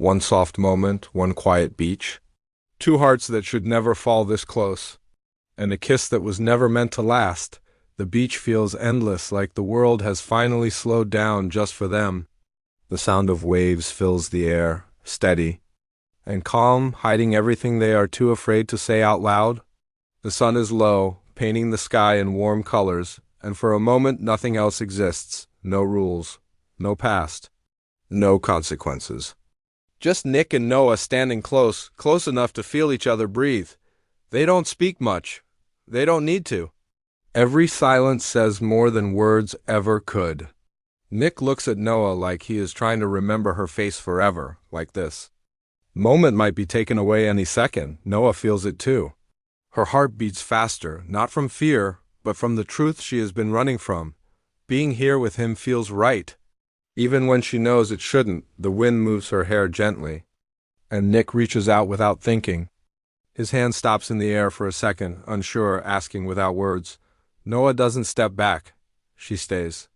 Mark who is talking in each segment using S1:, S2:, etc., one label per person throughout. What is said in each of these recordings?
S1: One soft moment, one quiet beach. Two hearts that should never fall this close. And a kiss that was never meant to last. The beach feels endless, like the world has finally slowed down just for them. The sound of waves fills the air, steady and calm, hiding everything they are too afraid to say out loud. The sun is low, painting the sky in warm colors, and for a moment nothing else exists. No rules, no past, no consequences. Just Nick and Noah standing close enough to feel each other breathe. They don't speak much. They don't need to. Every silence says more than words ever could. Nick looks at Noah like he is trying to remember her face forever, like this. Moment might be taken away any second. Noah feels it too. Her heart beats faster, not from fear, but from the truth she has been running from. Being here with him feels right. Even when she knows it shouldn't, the wind moves her hair gently. And Nick reaches out without thinking. His hand stops in the air for a second, unsure, asking without words. Noah doesn't step back. She stays.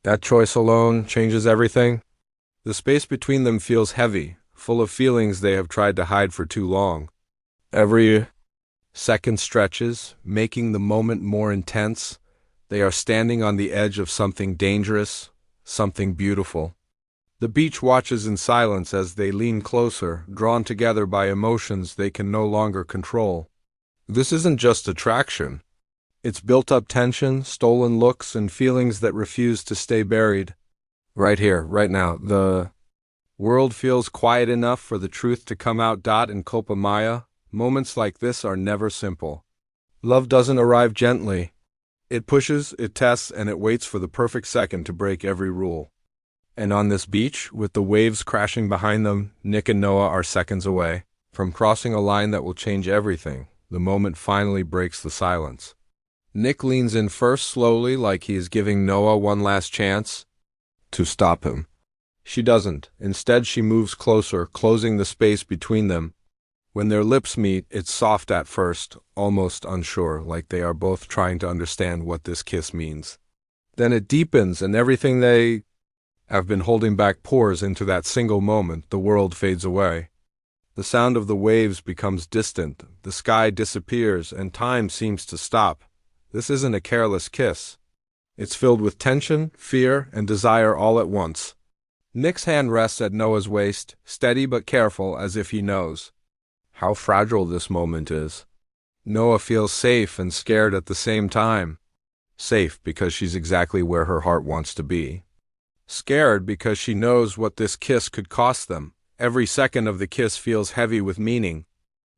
S1: That choice alone changes everything. The space between them feels heavy, full of feelings they have tried to hide for too long. Every second stretches, making the moment more intense. They are standing on the edge of something dangerous, something beautiful. The beach watches in silence as they lean closer, drawn together by emotions they can no longer control. This isn't just attraction. It's built-up tension, stolen looks, and feelings that refuse to stay buried. Right here, right now, the world feels quiet enough for the truth to come out. In Culpa Mía, moments like this are never simple. Love doesn't arrive gently. It pushes, it tests, and it waits for the perfect second to break every rule. And on this beach, with the waves crashing behind them, Nick and Noah are seconds away from crossing a line that will change everything. The moment finally breaks the silence. Nick leans in first slowly, like he is giving Noah one last chance to stop him. She doesn't. Instead, she moves closer, closing the space between them. When their lips meet, it's soft at first, almost unsure, like they are both trying to understand what this kiss means. Then it deepens, and everything they have been holding back pours into that single moment. The world fades away. The sound of the waves becomes distant, the sky disappears, and time seems to stop. This isn't a careless kiss. It's filled with tension, fear, and desire all at once. Nick's hand rests at Noah's waist, steady but careful, as if he knows how fragile this moment is. Noah feels safe and scared at the same time. Safe because she's exactly where her heart wants to be. Scared because she knows what this kiss could cost them. Every second of the kiss feels heavy with meaning.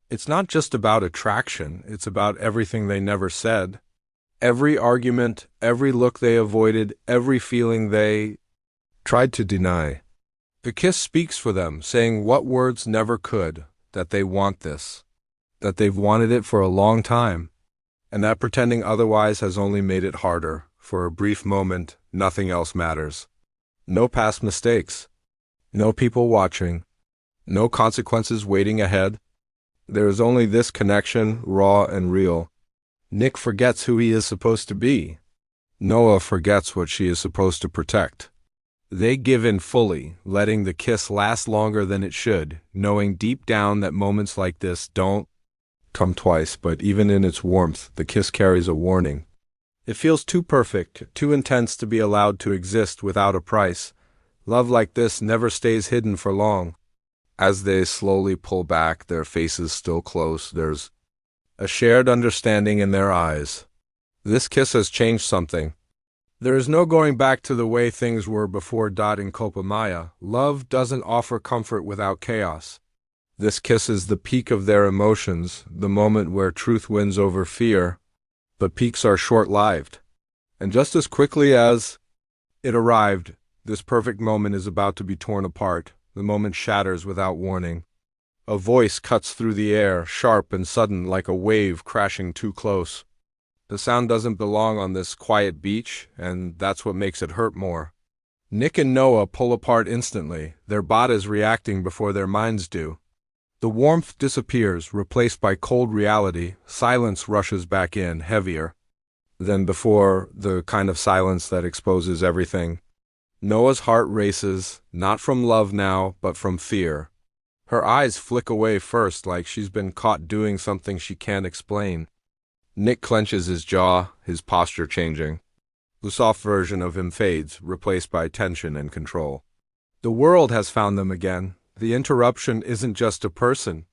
S1: It's not just about attraction, it's about everything they never said. Every argument, every look they avoided, every feeling they tried to deny. The kiss speaks for them, saying what words never could, that they want this, that they've wanted it for a long time, and that pretending otherwise has only made it harder. For a brief moment, nothing else matters. No past mistakes, no people watching, no consequences waiting ahead. There is only this connection, raw and real. Nick forgets who he is supposed to be. Noah forgets what she is supposed to protect. They give in fully, letting the kiss last longer than it should, knowing deep down that moments like this don't come twice, but even in its warmth, the kiss carries a warning. It feels too perfect, too intense to be allowed to exist without a price. Love like this never stays hidden for long. As they slowly pull back, their faces still close, there's a shared understanding in their eyes. This kiss has changed something. There is no going back to the way things were before. In Culpa Mía, love doesn't offer comfort without chaos. This kiss is the peak of their emotions, the moment where truth wins over fear. But peaks are short-lived. And just as quickly as it arrived, this perfect moment is about to be torn apart. The moment shatters without warning. A voice cuts through the air, sharp and sudden, like a wave crashing too close. The sound doesn't belong on this quiet beach, and that's what makes it hurt more. Nick and Noah pull apart instantly, their bodies reacting before their minds do. The warmth disappears, replaced by cold reality. Silence rushes back in, heavier than before, the kind of silence that exposes everything. Noah's heart races, not from love now, but from fear. Her eyes flick away first like she's been caught doing something she can't explain. Nick clenches his jaw, his posture changing. The soft version of him fades, replaced by tension and control. The world has found them again. The interruption isn't just a person.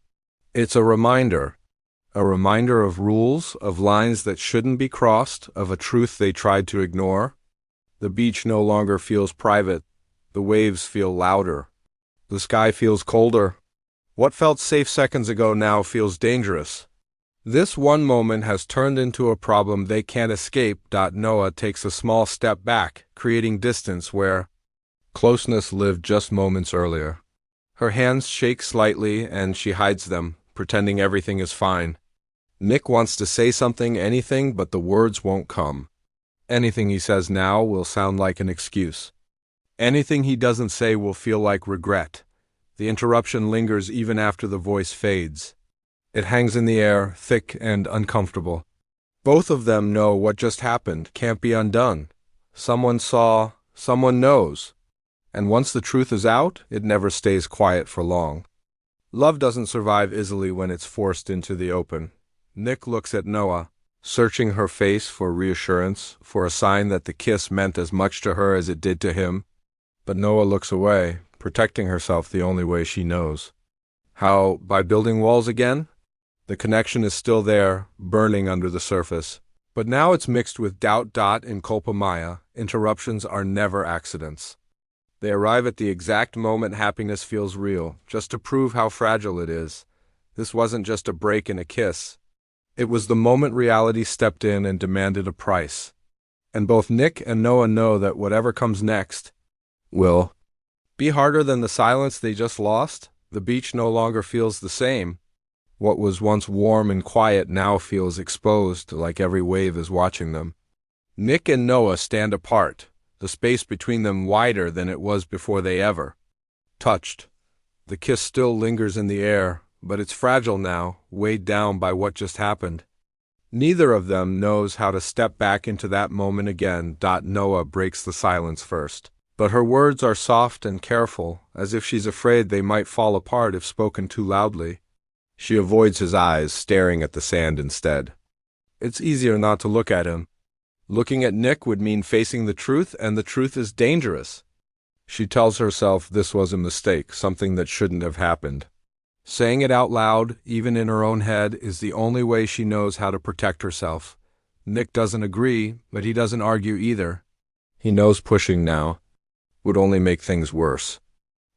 S1: It's a reminder. A reminder of rules, of lines that shouldn't be crossed, of a truth they tried to ignore. The beach no longer feels private. The waves feel louder. The sky feels colder. What felt safe seconds ago now feels dangerous. This one moment has turned into a problem they can't escape. Noah takes a small step back, creating distance where closeness lived just moments earlier. Her hands shake slightly and she hides them, pretending everything is fine. Nick wants to say something, anything, but the words won't come. Anything he says now will sound like an excuse. Anything he doesn't say will feel like regret. The interruption lingers even after the voice fades. It hangs in the air, thick and uncomfortable. Both of them know what just happened can't be undone. Someone saw, someone knows. And once the truth is out, it never stays quiet for long. Love doesn't survive easily when it's forced into the open. Nick looks at Noah, searching her face for reassurance, for a sign that the kiss meant as much to her as it did to him. But Noah looks away, protecting herself the only way she knows. How? By building walls again? The connection is still there, burning under the surface. But now it's mixed with doubt. In Culpa Mía, interruptions are never accidents. They arrive at the exact moment happiness feels real, just to prove how fragile it is. This wasn't just a break in a kiss. It was the moment reality stepped in and demanded a price. And both Nick and Noah know that whatever comes next will be harder than the silence they just lost. The beach no longer feels the same. What was once warm and quiet now feels exposed, like every wave is watching them. Nick and Noah stand apart, the space between them wider than it was before they ever touched. The kiss still lingers in the air, but it's fragile now, weighed down by what just happened. Neither of them knows how to step back into that moment again. Noah breaks the silence first. But her words are soft and careful, as if she's afraid they might fall apart if spoken too loudly. She avoids his eyes, staring at the sand instead. It's easier not to look at him. Looking at Nick would mean facing the truth, and the truth is dangerous. She tells herself this was a mistake, something that shouldn't have happened. Saying it out loud, even in her own head, is the only way she knows how to protect herself. Nick doesn't agree, but he doesn't argue either. He knows pushing now would only make things worse.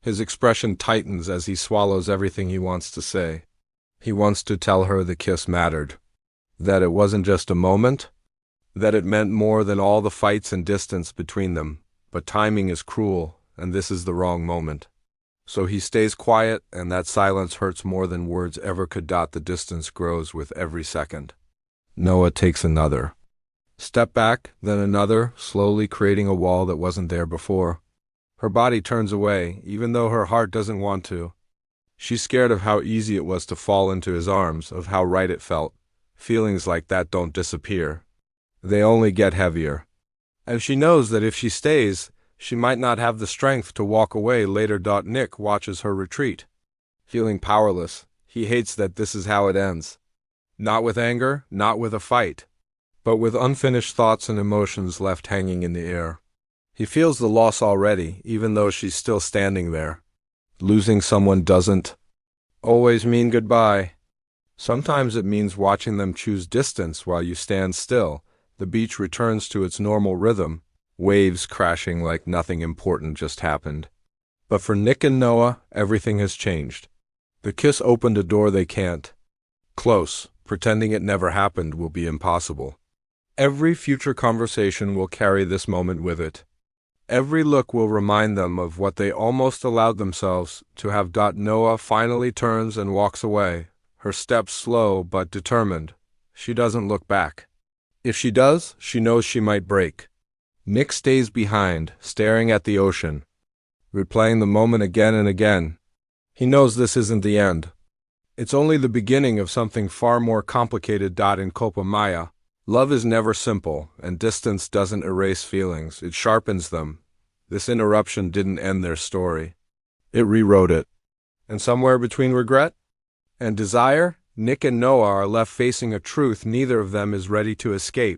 S1: His expression tightens as he swallows everything he wants to say. He wants to tell her the kiss mattered. That it wasn't just a moment. That it meant more than all the fights and distance between them. But timing is cruel, and this is the wrong moment. So he stays quiet, and that silence hurts more than words ever could. The distance grows with every second. Noah takes another step back, then another, slowly creating a wall that wasn't there before. Her body turns away, even though her heart doesn't want to. She's scared of how easy it was to fall into his arms, of how right it felt. Feelings like that don't disappear. They only get heavier. And she knows that if she stays, she might not have the strength to walk away later. Nick watches her retreat. Feeling powerless, he hates that this is how it ends. Not with anger, not with a fight, but with unfinished thoughts and emotions left hanging in the air. He feels the loss already, even though she's still standing there. Losing someone doesn't always mean goodbye. Sometimes it means watching them choose distance while you stand still. The beach returns to its normal rhythm, waves crashing like nothing important just happened. But for Nick and Noah, everything has changed. The kiss opened a door they can't close. Pretending it never happened will be impossible. Every future conversation will carry this moment with it. Every look will remind them of what they almost allowed themselves to have. Noah finally turns and walks away, her steps slow but determined. She doesn't look back. If she does, she knows she might break. Nick stays behind, staring at the ocean, replaying the moment again and again. He knows this isn't the end. It's only the beginning of something far more complicated. In Culpa Mía, love is never simple, and distance doesn't erase feelings, it sharpens them. This interruption didn't end their story. It rewrote it. And somewhere between regret and desire, Nick and Noah are left facing a truth neither of them is ready to escape.